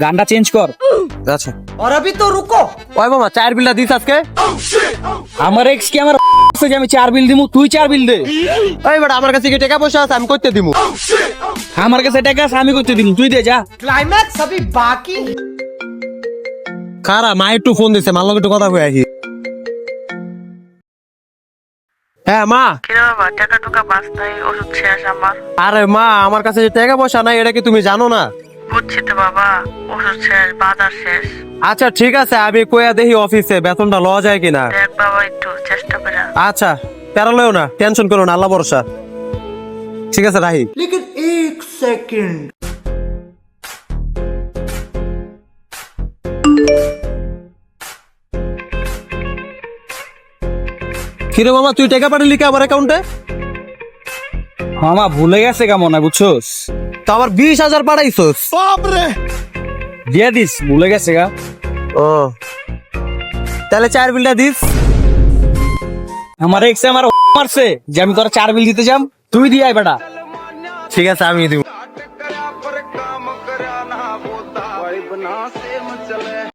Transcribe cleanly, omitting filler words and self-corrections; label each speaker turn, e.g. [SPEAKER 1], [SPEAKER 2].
[SPEAKER 1] গানটা চেঞ্জ কর।
[SPEAKER 2] আচ্ছা
[SPEAKER 3] और अभी तो रुको।
[SPEAKER 2] ওই মামা চায়ের বিলটা দিস আজকে।
[SPEAKER 1] আমার এক্স কি আমার আছে যে আমি 4 বিল দিমু, তুই 4 বিল দে।
[SPEAKER 2] ওই বেটা আমার কাছে কি টাকা পয়সা আছে আমি করতে দিমু।
[SPEAKER 1] আমার কাছে টাকা আছে আমি করতে দিমু, তুই দে যা।
[SPEAKER 3] क्लाइमैक्स अभी बाकी।
[SPEAKER 2] খারা মা একটু ফোন দিছে, মার লগে একটু কথা কই আসি। হ্যাঁ মা।
[SPEAKER 4] কিরে বাবা, টাকা টুকা বাঁচতাই, ওষুধ শেষ আমার।
[SPEAKER 2] আরে মা আমার কাছে যে টাকা পয়সা নাই এটা কি তুমি জানো না?
[SPEAKER 4] বুঝছি তো বাবা, ওষুধ শেষ, বাজার শেষ।
[SPEAKER 2] আচ্ছা ঠিক আছে আমি কইয়া দেখি অফিসে বেতনটা লওয়া যায় কিনা।
[SPEAKER 4] দেখ বাবা একটু চেষ্টা করে।
[SPEAKER 2] আচ্ছা প্যারালয়ও না, টেনশন করো না, আল্লাহ ভরসা। ঠিক আছে রাহি।
[SPEAKER 3] लेकिन एक सेकंड।
[SPEAKER 2] কিরে মামা তুই টাকা পাঠালি কি আমার অ্যাকাউন্টে?
[SPEAKER 1] মামা ভুলে গেছে কেমন না বুঝছস,
[SPEAKER 2] তো আবার 20,000 পাঠাইছস।
[SPEAKER 1] দিয়ে দিস, ভুলে গেছে গা।
[SPEAKER 2] ও তাহলে চায়ের বিলটা দিস।
[SPEAKER 1] আমার এক্স আমার মারছে যে আমি তোরা 4 বিল দিতে যাম, তুই দিয়ে আয় বেটা।
[SPEAKER 2] ঠিক আছে আমি দিব।